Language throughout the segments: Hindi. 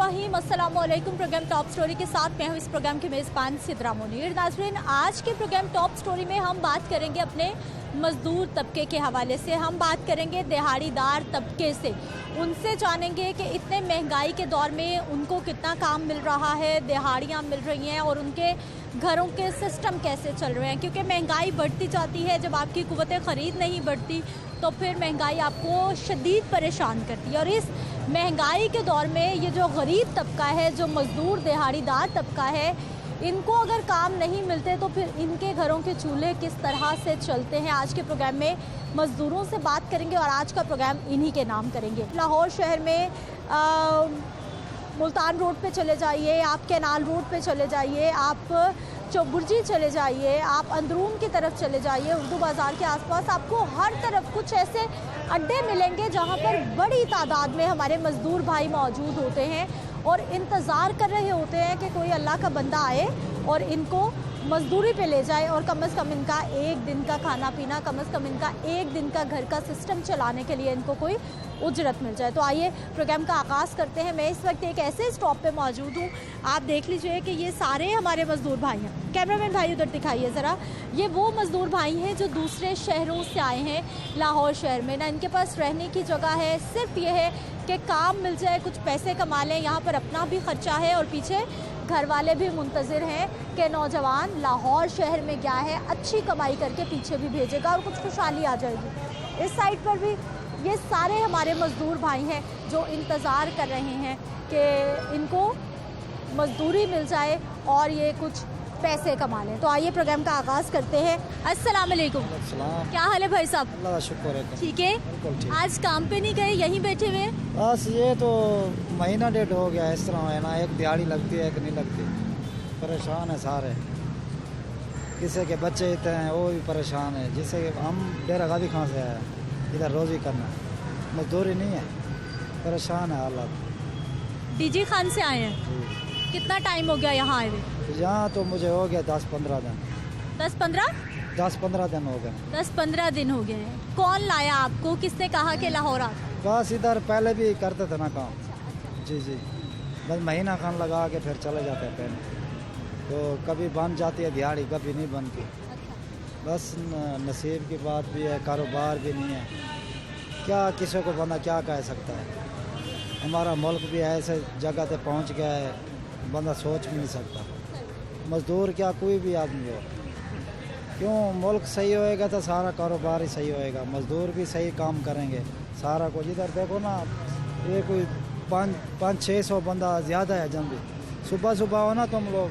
बिस्मिल्लाहिर्रहमानिर्रहीम, अस्सलामुअलैकुम। प्रोग्राम टॉप स्टोरी के साथ मैं हूँ इस प्रोग्राम की मेज़बान सिद्रा मुनीर। नाज़रीन, आज के प्रोग्राम टॉप स्टोरी में हम बात करेंगे अपने मज़दूर तबके के हवाले से। हम बात करेंगे दिहाड़ीदार तबके से, उनसे जानेंगे कि इतने महंगाई के दौर में उनको कितना काम मिल रहा है, दिहाड़ियाँ मिल रही हैं और उनके घरों के सिस्टम कैसे चल रहे हैं। क्योंकि महंगाई बढ़ती जाती है, जब आपकी कुव्वत ख़रीद नहीं बढ़ती तो फिर महंगाई आपको शदीद परेशान करती है। और इस महंगाई के दौर में ये जो गरीब तबका है, जो मज़दूर दिहाड़ीदार तबका है, इनको अगर काम नहीं मिलते तो फिर इनके घरों के चूल्हे किस तरह से चलते हैं। आज के प्रोग्राम में मज़दूरों से बात करेंगे और आज का प्रोग्राम इन्हीं के नाम करेंगे। लाहौर शहर में मुल्तान रोड पे चले जाइए, आप कैनाल रोड पे चले जाइए, आप चौबुर्जी चले जाइए, आप अंदरून की तरफ चले जाइए, उर्दू बाज़ार के आसपास आपको हर तरफ कुछ ऐसे अड्डे मिलेंगे जहां पर बड़ी तादाद में हमारे मज़दूर भाई मौजूद होते हैं और इंतज़ार कर रहे होते हैं कि कोई अल्लाह का बंदा आए और इनको मज़दूरी पे ले जाए और कम से कम इनका एक दिन का खाना पीना, कम से कम इनका एक दिन का घर का सिस्टम चलाने के लिए इनको कोई उजरत मिल जाए। तो आइए प्रोग्राम का आगाज़ करते हैं। मैं इस वक्त एक ऐसे स्टॉप पे मौजूद हूँ, आप देख लीजिए कि ये सारे हमारे मज़दूर भाई हैं। कैमरामैन भाई उधर दिखाइए ज़रा, ये वो मज़दूर भाई हैं जो दूसरे शहरों से आए हैं लाहौर शहर में। ना इनके पास रहने की जगह है, सिर्फ ये है कि काम मिल जाए, कुछ पैसे कमा लें, यहाँ पर अपना भी ख़र्चा है और पीछे घर वाले भी मुंतज़िर हैं कि नौजवान लाहौर शहर में गया है, अच्छी कमाई करके पीछे भी भेजेगा और कुछ खुशहाली आ जाएगी। इस साइड पर भी ये सारे हमारे मज़दूर भाई हैं जो इंतज़ार कर रहे हैं कि इनको मज़दूरी मिल जाए और ये कुछ पैसे कमा लें। तो आइए प्रोग्राम का आगाज़ करते हैं। अस्सलाम वालेकुम। क्या हाल है भाई साहब? अल्लाह का शुक्र है। ठीक है। आज काम पे नहीं गए, यहीं बैठे हुए? बस ये तो महीना डेढ़ हो गया इस तरह है ना, एक दिहाड़ी लगती है एक नहीं लगती, परेशान है सारे। किसी के बच्चे इतने हैं वो भी परेशान है, जिससे कि हम डेरा गादी खां से आए इधर रोज़ी करना, मजदूरी नहीं है, परेशान है हालात। डीजी खान से आए हैं? कितना टाइम हो गया यहाँ आए हुए? यहाँ तो मुझे हो गया 10-15 दिन। 10-15 दिन हो गए। 10-15 दिन हो गए हैं। कौन लाया आपको, किसने कहा कि लाहौर आ? बस इधर पहले भी करते थे ना काम। जी जी, बस महीना खान लगा के फिर चले जाते हैं पहले, तो कभी बन जाती है दिहाड़ी, कभी नहीं बनती। बस नसीब की बात भी है, कारोबार भी नहीं है, क्या किसी को बंदा क्या कह सकता है। हमारा मुल्क भी ऐसे जगह पे पहुंच गया है, बंदा सोच भी नहीं सकता। मज़दूर क्या, कोई भी आदमी हो, क्यों मुल्क सही होएगा तो सारा कारोबार ही सही होएगा, मज़दूर भी सही काम करेंगे, सारा कुछ। इधर देखो ना, ये कोई 500-600 बंदा ज़्यादा है। जब भी सुबह सुबह हो ना तुम लोग,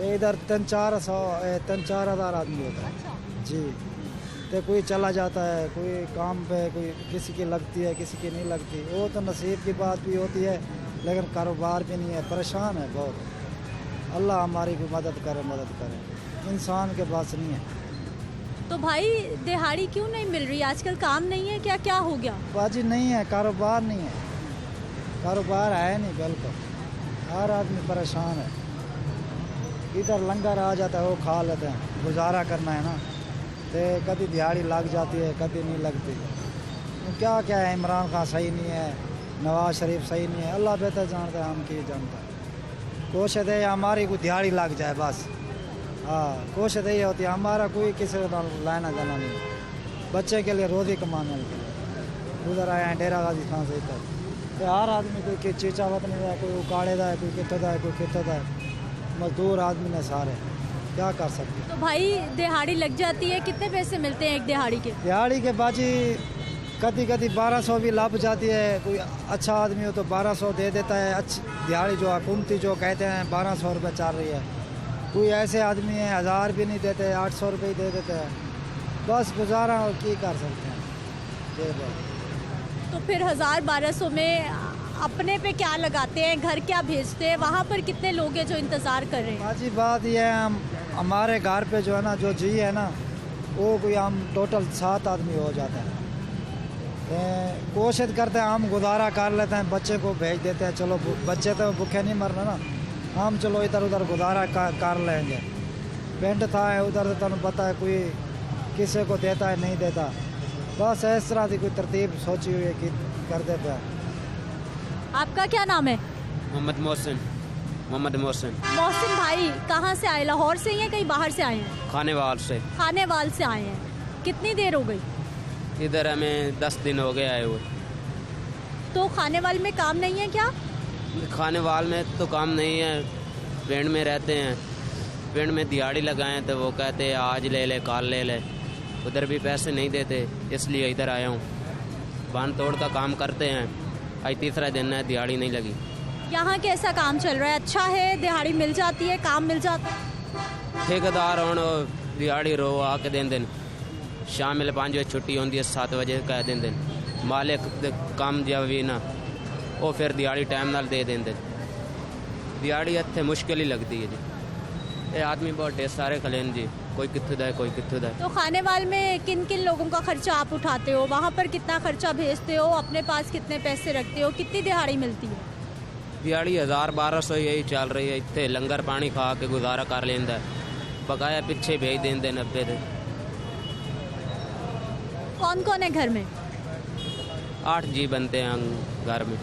इधर 3-4 हज़ार आदमी होता है। जी, तो कोई चला जाता है, कोई काम पे, कोई किसी की लगती है, किसी की नहीं लगती। वो तो नसीब की बात भी होती है, लेकिन कारोबार भी नहीं है, परेशान है बहुत। अल्लाह हमारी भी मदद करे, इंसान के पास नहीं है। तो भाई दिहाड़ी क्यों नहीं मिल रही आजकल? काम नहीं है क्या? क्या हो गया? बाजी नहीं है, कारोबार नहीं है, कारोबार है नहीं बिल्कुल, हर आदमी परेशान है। इधर लंगर आ जाता है वो खा लेते हैं, गुजारा करना है ना, तो कभी दिहाड़ी लग जाती है, कभी नहीं लगती। तो क्या है, इमरान खान सही नहीं है, नवाज शरीफ सही नहीं है, अल्लाह बेहतर जानता है, हम की जानता है। कोशिश है हमारी कोई दिहाड़ी लग जाए बस। हाँ, कोशिश यही होती है, हमारा कोई किसी का लाना जाना नहीं, बच्चे के लिए रोज़ी कमाने के लिए उधर आए हैं डेरा गाजी खां से इधर। तो हर आदमी कोई चीचा वत नहीं है, कोई उकाड़े दा है, कोई कितने दा है, कोई कितने दा है, मजदूर आदमी ने सारे, क्या कर सकते। तो भाई दिहाड़ी लग जाती है, कितने पैसे मिलते हैं एक दिहाड़ी के? दिहाड़ी के बाजी कभी 1200 भी लाभ जाती है। कोई अच्छा आदमी हो तो 1200 दे देता है। अच्छी दिहाड़ी जो हुकूमती जो कहते हैं 1200 रुपये चल रही है। कोई ऐसे आदमी है 1000 भी नहीं देते, 800 रुपये ही दे देते हैं, बस गुजारा और क्या कर सकते हैं ये बात। तो फिर 1000-1200 में अपने पे क्या लगाते हैं, घर क्या भेजते हैं? वहाँ पर कितने लोग हैं जो इंतज़ार कर रहे हैं? बाजी बात यह है, हमारे घर पे जो है ना, जो जी है ना, वो कोई हम टोटल 7 आदमी हो जाते हैं। कोशिश करते हैं, हम गुजारा कर लेते हैं, बच्चे को भेज देते हैं, चलो बच्चे तो भूखे नहीं मरना ना, हम चलो इधर उधर गुजारा कर लेंगे। पेंट था उधर तो तुम पता है, कोई किसी को देता है नहीं देता, बस इस तरह की कोई तरतीब सोची हुई है कि कर देते हैं। आपका क्या नाम है? मोहम्मद मोहसिन। मोहसिन भाई कहाँ से आए? लाहौर से ही हैं, कहीं बाहर से आए हैं? खानेवाल से। खानेवाल से आए हैं। कितनी देर हो गई? इधर हमें 10 दिन हो गए आए हुए। तो खानेवाल में काम नहीं है क्या? खानेवाल में तो काम नहीं है, पिंड में रहते हैं। पिंड में दिहाड़ी लगाएं तो वो कहते हैं आज ले ले काल ले ले, उधर भी पैसे नहीं देते, इसलिए इधर आया हूँ। बांध तोड़ का काम करते हैं, आज तीसरा दिन है, दिहाड़ी नहीं लगी। यहाँ कैसा काम चल रहा है? अच्छा है, दिहाड़ी मिल जाती है, काम मिल जाता है? ठेकेदार होन दिहाड़ी रो आके दिन शाम में 5 बजे छुट्टी होती है, 7 बजे कह दिन मालिक काम जब भी ना वो फिर दिहाड़ी टाइम नाल दे देंगे। दिहाड़ी इतने मुश्किल ही लगती है जी। ये आदमी बहुत ढेर सारे खलेन जी, कोई कित्थे दा कोई कित्थे दा। तो खानेवाल में किन किन लोगों का खर्चा आप उठाते हो? वहाँ पर कितना खर्चा भेजते हो? अपने पास कितने पैसे रखते हो? कितनी दिहाड़ी मिलती है? दिहाड़ी 1000-1200 यही चल रही है। इतने लंगर पानी खा के गुजारा कर लेंदा, बकाया पिछे भेज देंगे 90 दिन। कौन कौन है घर में? 8 जी बनते हैं घर में।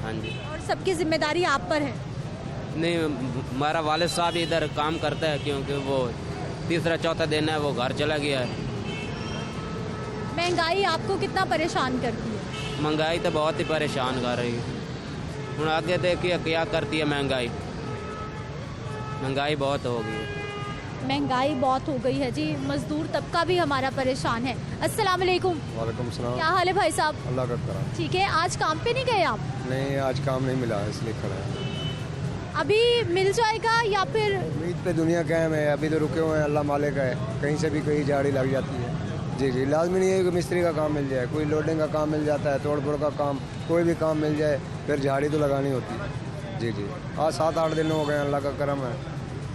हाँ जी। और सबकी जिम्मेदारी आप पर है? नहीं, हमारा वालिद साहब इधर काम करता है, क्योंकि वो तीसरा चौथा दिन है, वो घर चला गया है। महंगाई आपको कितना परेशान करती है? महंगाई तो बहुत ही परेशान कर रही है। हूँ आगे देखिए क्या करती है महंगाई। महंगाई बहुत हो गई है। महंगाई बहुत हो गई है जी। मजदूर तबका भी हमारा परेशान है। अस्सलाम वालेकुम। वालेकुम सलाम। क्या हाल है भाई साहब? अल्लाह का करम। ठीक है, आज काम पे नहीं गए आप? नहीं, आज काम नहीं मिला इसलिए खड़ा है। अभी मिल जाएगा या फिर? उम्मीद पे दुनिया कायम है, अभी तो रुके हुए हैं, अल्लाह मालिक है, कहीं से भी कहीं झाड़ी लग जाती है। जी जी, लाजमी नहीं है कि मिस्त्री का काम मिल जाए, कोई लोडिंग का काम मिल जाता है, तोड़ फोड़ का काम, कोई भी काम मिल जाए, फिर झाड़ी तो लगानी होती है। जी जी, आज 7-8 दिन हो गए, अल्लाह का करम है,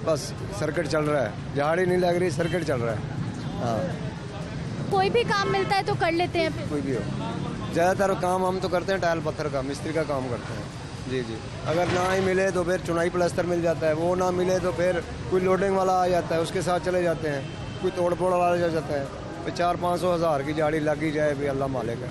बस सर्किट चल रहा है, झाड़ी नहीं लग रही, सर्किट चल रहा है। हाँ, कोई भी काम मिलता है तो कर लेते हैं फिर? कोई भी हो। ज़्यादातर काम हम तो करते हैं टाइल पत्थर का, मिस्त्री का काम करते हैं। जी जी, अगर ना ही मिले तो फिर चुनाई प्लास्टर मिल जाता है, वो ना मिले तो फिर कोई लोडिंग वाला आ जाता है, उसके साथ चले जाते हैं, कोई तोड़ फोड़ वाला आ जाता है। फिर 400-500 हज़ार की झाड़ी लगी जाए भी अल्लाह मालिक है,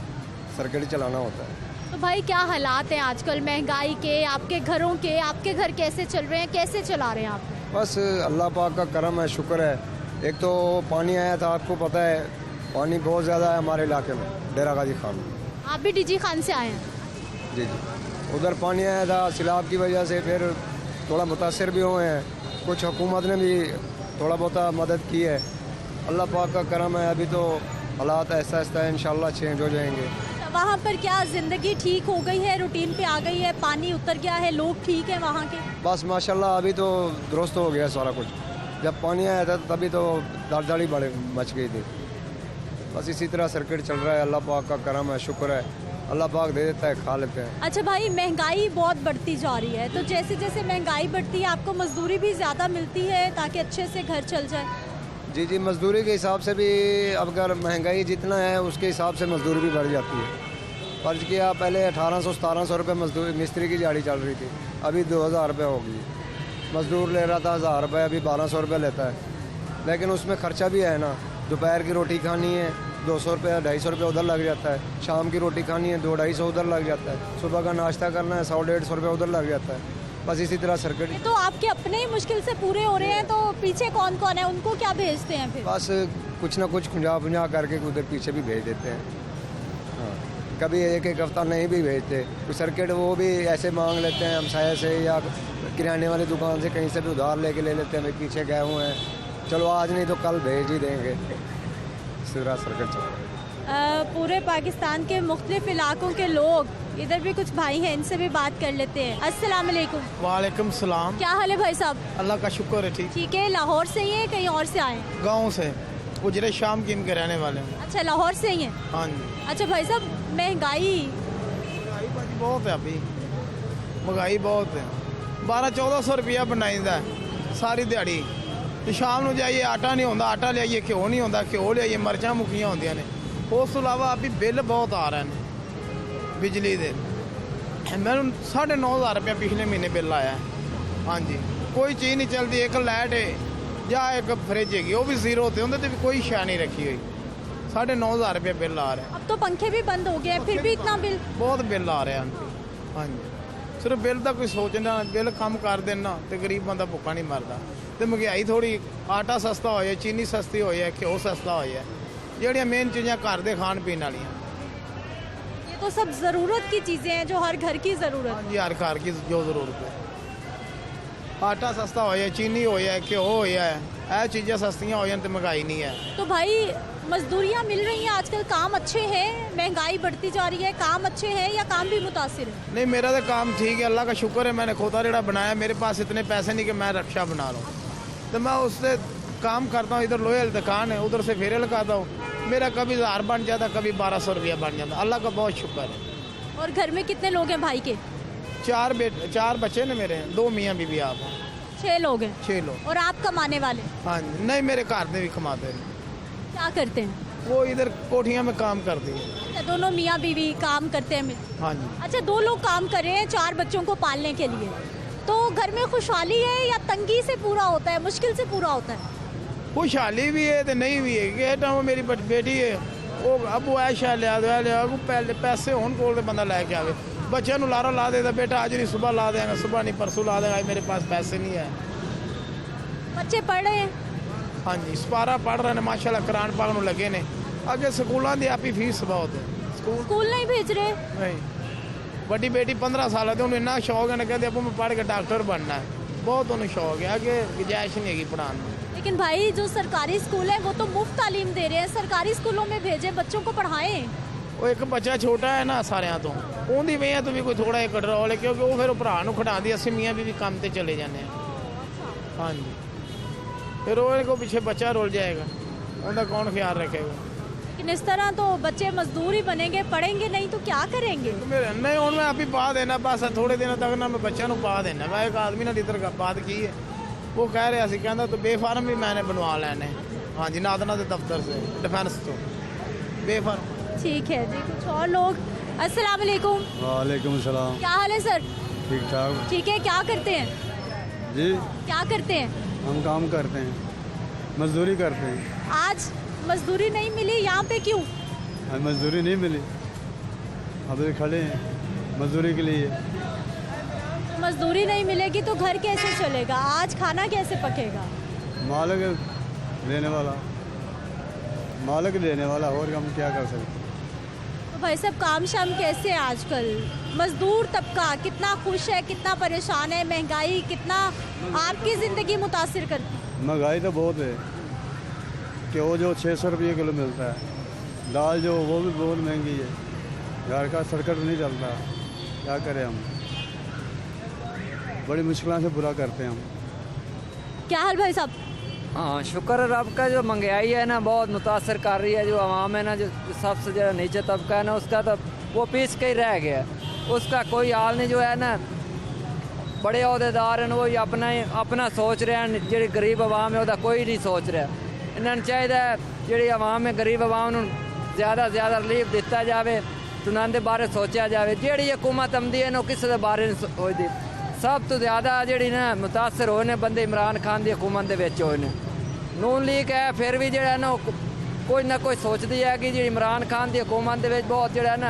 सर्किट चलाना होता है। तो भाई क्या हालात हैं आजकल महंगाई के, आपके घरों के? आपके घर कैसे चल रहे हैं, कैसे चला रहे हैं आप? बस अल्लाह पाक का करम है, शुक्र है। एक तो पानी आया था, आपको पता है पानी बहुत ज़्यादा है हमारे इलाके में, डेरा गाजी खान। आप भी डीजी खान से आए हैं? जी जी, उधर पानी आया था, सैलाब की वजह से फिर थोड़ा मुतासर भी हुए हैं, कुछ हुकूमत ने भी थोड़ा बहुत मदद की है। अल्लाह पाक का करम है, अभी तो हालात ऐसा ऐसा इंशाल्लाह चेंज हो जाएंगे। वहाँ पर क्या ज़िंदगी ठीक हो गई है, रूटीन पे आ गई है, पानी उतर गया है, लोग ठीक हैं वहाँ के? बस माशाल्लाह अभी तो दुरुस्त हो गया सारा कुछ। जब पानी आया था तभी तो दाड़ी बड़े मच गई थी। बस इसी तरह सर्किट चल रहा है, अल्लाह पाक का करम है, शुक्र है, अल्लाह पाक दे देता है, खा लेते हैं। अच्छा भाई, महंगाई बहुत बढ़ती जा रही है, तो जैसे जैसे महंगाई बढ़ती है आपको मजदूरी भी ज़्यादा मिलती है ताकि अच्छे से घर चल जाए? जी जी, मजदूरी के हिसाब से भी अब अगर महंगाई जितना है उसके हिसाब से मजदूरी भी बढ़ जाती है। फर्ज किया पहले 1800-1700 रुपये मजदूरी मिस्त्री की दिहाड़ी चल रही थी, अभी 2000 रुपये हो गई। मजदूर ले रहा था 1000 रुपये, अभी 1200 रुपये लेता है, लेकिन उसमें खर्चा भी है ना। दोपहर की रोटी खानी है 200 रुपये 250 रुपये उधर लग जाता है, शाम की रोटी खानी है 200-250 उधर लग जाता है, सुबह का नाश्ता करना है 100-150 रुपये उधर लग जाता है। बस इसी तरह सर्किट। तो आपके अपने ही मुश्किल से पूरे हो रहे हैं, तो पीछे कौन कौन है, उनको क्या भेजते हैं फिर? बस कुछ ना कुछ खुंजा करके उधर पीछे भी भेज देते हैं। हाँ, कभी एक हफ्ता नहीं भी भेजते, तो सर्किट वो भी ऐसे मांग लेते हैं हमसाया से या किराने वाली दुकान से, कहीं से भी उधार लेके ले लेते हैं, भाई पीछे गए हुए हैं, चलो आज नहीं तो कल भेज ही देंगे। इस तरह सर्किट चल रहा है। पूरे पाकिस्तान के मुख्तलिफ इलाकों के लोग, इधर भी कुछ भाई हैं, इनसे भी बात कर लेते हैं। अस्सलाम वालेकुम। वालेकुम सलाम। क्या हाल है भाई साहब? अल्लाह का शुक्र है, ठीक। ठीक है, लाहौर से ही है कहीं और से आए? गांव से, उजरे शाम की इनके रहने वाले हैं। अच्छा, लाहौर से ही हैं? हाँ जी। अच्छा भाई साहब, महंगाई बहुत है, अभी महंगाई बहुत है। 1200-1400 रुपया बनाईदा है सारी दिहाड़ी, तो शाम को जाइए आटा नहीं होता, आटा लियाइए, घ्यो नहीं होता, घ्यो लियाइए, मिर्चां मुक्कियां होंदियां ने। उस तो इलावा अभी बिल बहुत आ रहे हैं बिजली के। मैंने 9,500 रुपया पिछले महीने बिल आया है। हाँ जी, कोई चीज़ नहीं चलती, एक लाइट है या एक फ्रिज हैगी, वो भी जीरो होते उनके भी कोई शय नहीं रखी हुई। 9,500 रुपया बिल आ रहा है। अब तो पंखे भी बंद हो गए हैं, फिर भी इतना बिल? बहुत बिल आ रहा है। हाँ जी, ਸਿਰਫ ਬਿੱਲ ਦਾ ਕੋਈ ਸੋਚਣਾ, ਬਿੱਲ ਕੰਮ ਕਰ ਦੇਣਾ ਤੇ ਗਰੀਬ ਬੰਦਾ ਭੁੱਖਾ ਨਹੀਂ ਮਰਦਾ। ਤੇ ਮਹਿੰਗਾਈ ਥੋੜੀ, ਆਟਾ ਸਸਤਾ ਹੋਇਆ, ਚੀਨੀ ਸਸਤੀ ਹੋਈ ਹੈ, ਘਿਓ ਸਸਤਾ ਹੋਇਆ, ਜਿਹੜੀਆਂ ਮੇਨ ਚੀਜ਼ਾਂ ਘਰ ਦੇ ਖਾਣ ਪੀਣ ਵਾਲੀਆਂ। ये तो सब ज़रूरत की चीज़ें हैं जो हर घर की ज़रूरत है। जी हर घर की जो ज़रूरत है, आटा सस्ता होया, चीनी होया, घ्यो होया, ਇਹ ਚੀਜ਼ਾਂ ਸਸਤੀਆਂ ਹੋ ਜਾਣ ਤੇ ਮਹਿੰਗਾਈ नहीं है। तो भाई मजदूरियाँ मिल रही हैं आजकल, काम अच्छे हैं, महंगाई बढ़ती जा रही है, काम अच्छे हैं या काम भी मुतासिर है? नहीं मेरा तो काम ठीक है, अल्लाह का शुक्र है। मैंने खोता रेड़ा बनाया, मेरे पास इतने पैसे नहीं कि मैं रक्षा बना लूँ, तो मैं उससे काम करता हूँ। इधर लोहे वाली दुकान है, उधर से फेरे लगाता हूँ, मेरा कभी 1000 बन जाता, कभी 1200 रुपया बन जाता, अल्लाह का बहुत शुक्र है। और घर में कितने लोग हैं भाई के? 4 बच्चे ने मेरे, 2 मियाँ बीवी आप, 6 लोग हैं। 6 लोग। और आप कमाने वाले? हाँ जी, नहीं मेरे घर में भी कमाते हैं, क्या करते हैं? वो इधर कोठियाँ में काम करती है। अच्छा, दोनों मियाँ बीवी काम करते हैं मिल- हाँ जी। अच्छा, 2 लोग काम कर रहे हैं 4 बच्चों को पालने के लिए, तो घर में खुशहाली है या तंगी से पूरा होता है, मुश्किल से पूरा होता है? खुशहाली भी है तो नहीं भी है। ये टाइम मेरी बेटी है, वो अब वो ऐशा लिया दो पहले पैसे होने कोल बंदा लैके आवे, बच्चे ਨੂੰ ਲਾਰਾ ਲਾ देता, बेटा आज नहीं सुबह ला देंगे, सुबह नहीं परसों ला देंगे, आज मेरे पास पैसे नहीं है। बच्चे पढ़ रहे हैं? हाँ जी, 12 पढ़ रहे हैं माशाल्लाह, कुरान पाक ਨੂੰ लगे ने। अगे स्कूलों की आपी फीस बहुत है, स्कूल नहीं भेज रहे? नहीं। बड़ी बेटी 15 साल है, तो उन्हें इन्ना शौक है ना, कहते अब मैं पढ़ के डॉक्टर बनना है, बहुत उन्हें शौक है, आगे गुंजाइश नहीं है पढ़ाने में। लेकिन भाई जो सरकारी स्कूल है वो तो मुफ्त तालीम दे रहे हैं, सरकारी स्कूलों में भेजे बच्चों को पढ़ाएं। ਉਹ ਇੱਕ ਬੱਚਾ ਛੋਟਾ ਹੈ ਨਾ ਸਾਰਿਆਂ ਤੋਂ, ਉਹਦੀ ਵਜ੍ਹਾ ਤੋਂ ਵੀ ਕੋਈ ਥੋੜਾ ਜਿਹਾ ਕੰਟਰੋਲ ਹੈ, ਕਿਉਂਕਿ ਉਹ ਫਿਰ ਉਹ ਭਰਾ ਨੂੰ ਖਿਡਾਉਂਦੀ, ਅਸੀਂ ਮੀਆਂ ਵੀ ਕੰਮ ਤੇ ਚਲੇ ਜਾਂਦੇ ਹਾਂ। ਹਾਂਜੀ, ਫਿਰ ਉਹਦੇ ਕੋ ਪਿੱਛੇ ਬੱਚਾ ਰੁਲ ਜਾਏਗਾ, ਉਹਦਾ ਕੌਣ ਖਿਆਲ ਰੱਖੇਗਾ? लेकिन इस तरह तो बच्चे मजदूर ही बनेंगे, पढ़ेंगे नहीं तो क्या करेंगे? नहीं ਹੁਣ मैं अभी पा देना, बस थोड़े दिनों तक ना मैं बच्चा ਨੂੰ पा देना। मैं एक आदमी ਨਾਲ इधर बात की है, वो कह रहा ਸੀ, ਕਹਿੰਦਾ तो बेफार्म भी मैंने बनवा लेने। हाँ जी, नादना के दफ्तर से, डिफेंस तो बेफार्म। ठीक है जी, कुछ और लोग। अस्सलाम वालेकुम। वालेकुम सलाम। क्या हाल है सर? ठीक ठाक ठीक है, क्या करते हैं? जी, क्या करते हैं? हम काम करते हैं, मजदूरी करते हैं। आज मजदूरी नहीं मिली, यहाँ पे क्यों? हमें मजदूरी नहीं मिली, अभी खड़े हैं मजदूरी के लिए। मजदूरी नहीं मिलेगी तो घर कैसे चलेगा, आज खाना कैसे पकेगा? मालिक देने वाला, मालिक देने वाला, और हम क्या कर सकते हैं? तो भाई साहब काम शाम कैसे है आजकल? मजदूर तबका कितना खुश है, कितना परेशान है, महंगाई कितना आपकी ज़िंदगी मुतासिर करती है? महंगाई तो बहुत है कि वो जो 600 रुपये किलो मिलता है, दाल जो वो भी बहुत महंगी है, घर का सर्कट नहीं चलता, क्या करें हम, बड़ी मुश्किलों से बुरा करते हैं हम। क्या हाल भाई साहब? हाँ, शुक्र है रब का। जो महंगाई है ना बहुत मुतासर कर रही है, जो आवाम है ना, जो सबसे ज़्यादा नीचे तबका है ना, उसका तो वो पीस के ही रह गया, उसका कोई हाल नहीं। जो है ना बड़े अहदेदार हैं वो अपना सोच रहे हैं, जी गरीब आवाम है उसका कोई नहीं सोच रहा। इन्होंने चाहिए जी आवाम है, गरीब आवाम को ज़्यादा से ज़्यादा रिलीफ दिता जाए, तो उन्होंने बारे सोचा जाए। जी हुकूमत आती है ना किसी के बारे नहीं सोचती। सब तो ज़्यादा जी ना मुतासर होए ने बंदे इमरान खान की हुकूमत के विच होए ने। नून लीग है फिर भी जो ना कोई ना कोई सोचती है कि जी इमरान खान की हुकूमत के विच बहुत जो ना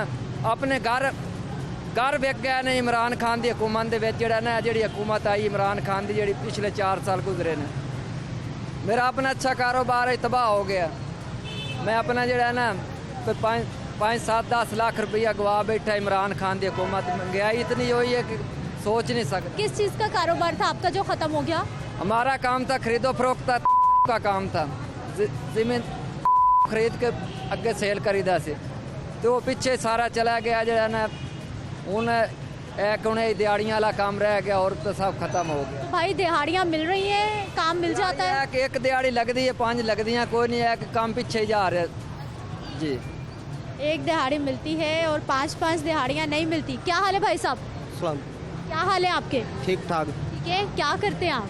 अपने घर विक गया ने। इमरान खान की हुकूमत के जो ना जी हुकूमत आई इमरान खान की जी पिछले 4 साल गुजरे ने, मेरा अपना अच्छा कारोबार है तबाह हो गया। मैं अपना जो ना 5-7-10 लाख रुपया गवा बैठा इमरान खान की हुकूमत। महंगाई इतनी हुई है कि सोच नहीं सकते। किस चीज़ का कारोबार था आपका जो ख़त्म हो गया? हमारा काम था खरीदो फरोख्त का काम था, ज़मीन खरीद के अगे सेल करीदा से, तो वो पीछे सारा चला गया जो ना। उन्हें दिहाड़ियाँ वाला काम रह गया और तो सब खत्म हो गया। तो भाई दिहाड़ियाँ मिल रही हैं, काम मिल जाता है? कि एक दिहाड़ी लगती है, 5 लगती हैं, कोई नहीं है कि काम पीछे ही जा रहे जी। एक दिहाड़ी मिलती है और 5-5 दिहाड़ियाँ नहीं मिलती। क्या हाल है भाई साहब? क्या हाल है आपके? ठीक ठाक। ठीक है, क्या करते हैं आप?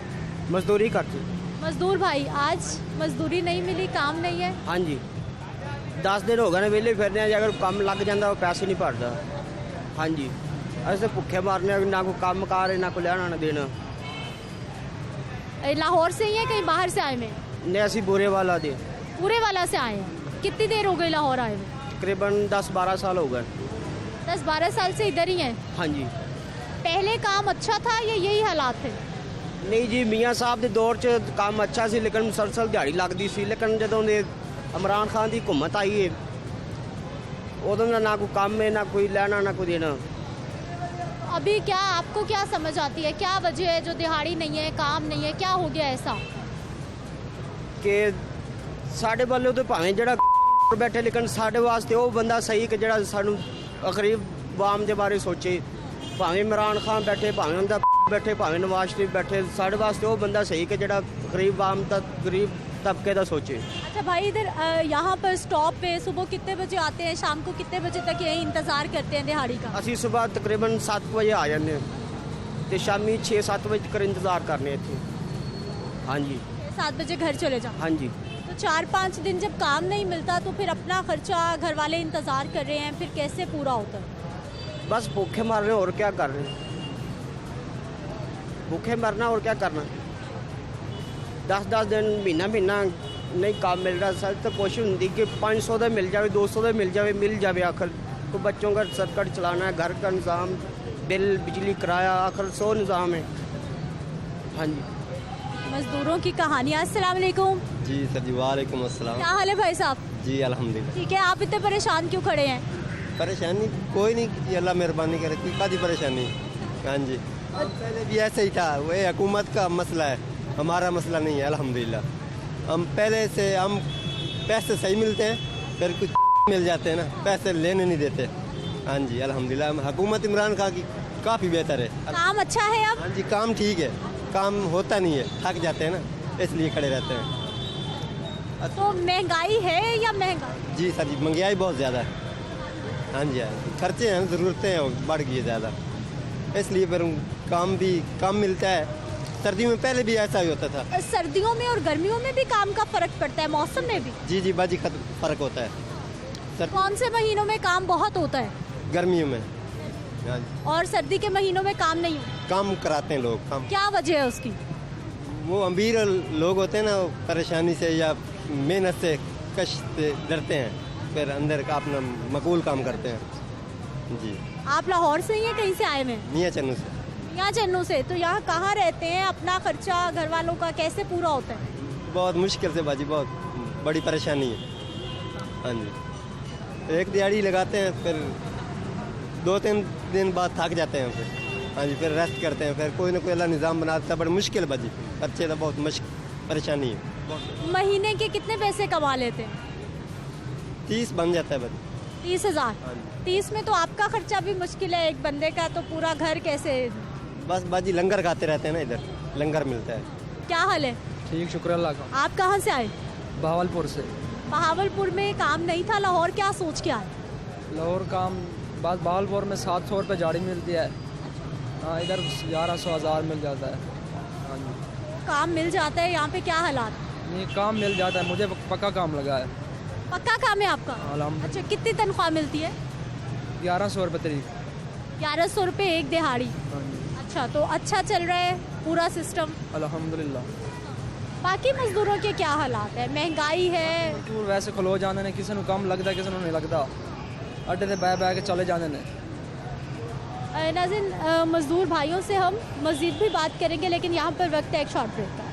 मजदूरी करते। मजदूर भाई, आज मजदूरी नहीं मिली, काम नहीं है? हाँ जी, 10 दिन हो गए ने वेले फिरने, अगर काम लग जाता वो पैसे नहीं भरता। हाँ जी, ऐसे भुखे मारने, ना कोई काम कार है, ना कोई लेना ना देना। लाहौर से ही है कहीं बाहर से आए में? ने असी बुरे वाला दे। पूरे वाला से आए हैं। कितनी देर हो गई लाहौर आए हुए? तकरीबन 10-12 साल हो गए। 10-12 साल से इधर ही हैं। हाँ जी। पहले काम अच्छा था या यही हालात थे? नहीं जी, मियाँ साहब ਦੇ ਦੌਰ 'ਚ ਕੰਮ ਅੱਛਾ ਸੀ, ਲੇਕਿਨ ਮੁਸਲਸਲ ਦਿਹਾੜੀ ਲੱਗਦੀ ਸੀ। ਲੇਕਿਨ ਜਦੋਂ ਦੇ ਇਮਰਾਨ ਖਾਨ ਦੀ ਹਕੂਮਤ ਆਈ ਹੈ, ਉਦੋਂ ਦਾ ਨਾ ਕੋਈ ਕੰਮ ਹੈ, ਨਾ ਕੋਈ ਲੈਣਾ, ਨਾ ਕੋਈ ਦੇਣਾ। अभी क्या आपको क्या समझ आती है, क्या वजह है जो दिहाड़ी नहीं है, काम नहीं है, क्या हो गया ऐसा? ਕਿ ਸਾਡੇ ਵੱਲੋਂ ਤਾਂ ਭਾਵੇਂ ਜਿਹੜਾ ਬੈਠੇ, ਲੇਕਿਨ ਸਾਡੇ ਵਾਸਤੇ ਉਹ ਬੰਦਾ ਸਹੀ ਕਿ ਜਿਹੜਾ ਸਾਨੂੰ ਗਰੀਬ ਆਵਾਮ ਦੇ ਬਾਰੇ ਸੋਚੇ। ਭਾਵੇਂ ਇਮਰਾਨ ਖਾਨ ਬੈਠੇ, ਭਾਵੇਂ ਉਹਦਾ ਬੈਠੇ, ਭਾਵੇਂ ਨਵਾਜ਼ ਸ਼ਰੀਫ ਬੈਠੇ, ਸਾਡੇ ਵਾਸਤੇ ਉਹ ਬੰਦਾ ਸਹੀ ਕਿ ਜਿਹੜਾ ਗਰੀਬ ਆਵਾਮ ਦਾ, ਗਰੀਬ तबके का सोचे। अच्छा भाई, इधर यहाँ पर स्टॉप पे सुबह कितने बजे आते हैं, शाम को कितने बजे तक यही इंतज़ार करते हैं दिहाड़ी का? ਅਸੀਂ सुबह तकरीबन 7 बजे आ जाते हैं तो शामी 6-7 बजे तक इंतज़ार करने इतने। हाँ जी, 7 बजे घर चले जाओ। हाँ जी। तो 4-5 दिन जब काम नहीं मिलता तो फिर अपना खर्चा घर वाले इंतज़ार कर रहे हैं, फिर कैसे पूरा होता है? बस भूखे मर रहे हैं और क्या कर रहे हैं, भूखे मरना और क्या करना। 10-10 दिन महीना नहीं काम मिल रहा। सर तो कोशिश होती कि 500 का मिल जाए, 200 का मिल जाए आखिर। तो बच्चों का सर्कट चलाना है, घर का निज़ाम, बिल, बिजली, किराया, आखिर 100 निज़ाम है। हाँ जी। मज़दूरों की कहानियाँ। अस्सलाम वालेकुम। जी सर जी, वालेकुम अस्सलाम। क्या हाल है भाई साहब? जी अल्हम्दुलिल्लाह। ठीक है, आप इतने परेशान क्यों खड़े हैं? परेशानी कोई नहीं, ये अल्लाह मेहरबानी करे, कोई कादी परेशानी। हाँ जी, पहले भी ऐसे ही था, वो हुकूमत का मसला है, हमारा मसला नहीं है अल्हम्दुलिल्लाह। हम पहले से हम पैसे सही मिलते हैं, फिर कुछ मिल जाते हैं ना, पैसे लेने नहीं देते। हाँ जी अल्हम्दुलिल्लाह, हुकूमत इमरान खान की काफ़ी बेहतर है। काम अच्छा है अब? हाँ जी, काम ठीक है, काम होता नहीं है, थक जाते हैं ना, इसलिए खड़े रहते हैं। तो महंगाई है या महंगा? जी सर जी, महंगाई बहुत ज़्यादा है। हाँ जी, खर्चे हैं, ज़रूरतें हैं, बढ़ गई है ज़्यादा, इसलिए फिर काम भी कम मिलता है। सर्दियों में पहले भी ऐसा ही होता था। सर्दियों में और गर्मियों में भी काम का फर्क पड़ता है, मौसम में भी? जी जी बाजी, फ़र्क होता है। कौन से महीनों में काम बहुत होता है? गर्मियों में। हाँ, और सर्दी के महीनों में काम नहीं होता? काम कराते हैं लोग, काम। क्या वजह है उसकी? वो अमीर लोग होते हैं ना, परेशानी से या मेहनत से, कष्ट से डरते हैं, फिर अंदर का अपना मकबूल काम करते हैं। जी। आप लाहौर से ही हैं, कहीं से आए हुए हैं? मियाँ चन्नू से। यहाँ चन्नू से। तो यहाँ कहाँ रहते हैं, अपना खर्चा घर वालों का कैसे पूरा होता है? बहुत मुश्किल से बाजी, बहुत बड़ी परेशानी है। हाँ जी, एक दिहाड़ी लगाते हैं, फिर 2-3 दिन बाद थक जाते हैं, फिर हाँ जी, फिर रेस्ट करते हैं, फिर कोई ना कोई अल्लाह निज़ाम बनाता है। बड़ी मुश्किल बाजी, खर्चे तो बहुत परेशानी है। महीने के कितने पैसे कमा लेते हैं? 30 बन जाता है बाजी। 30,000? हाँ जी। 30 में तो आपका खर्चा भी मुश्किल है एक बंदे का, तो पूरा घर कैसे? बस बाजी लंगर खाते रहते हैं ना, इधर लंगर मिलता है। क्या हाल है? ठीक, शुक्र अल्लाह का। आप कहाँ से आए? बहावलपुर से। बहावलपुर में काम नहीं था, लाहौर क्या सोच के आए? लाहौर काम बस बहावलपुर में 700 रुपये झाड़ी मिलती है। हाँ, इधर 1100-1000 मिल जाता है। हाँ जी, काम मिल जाता है यहाँ पे, क्या हालात? नहीं काम मिल जाता है, मुझे पक्का काम लगा है। पक्का काम है आपका? अल्हम्दुलिल्लाह। अच्छा, कितनी तनख्वाह मिलती है? 1100 रुपये तरीक। 1100 रुपये एक दिहाड़ी? हाँ जी, अच्छा, तो अच्छा चल रहा है पूरा सिस्टम? अल्हम्दुलिल्लाह। बाकी मजदूरों के क्या हालात है? महंगाई है? मजदूर वैसे खलो जाने ने, किसी को कम लगता, किसी को नहीं लगता, अड्डे से बह के चले जाने ने। नाज़रीन, मजदूर भाइयों से हम मज़ीद भी बात करेंगे, लेकिन यहाँ पर वक्त है एक शॉर्ट ब्रेक का।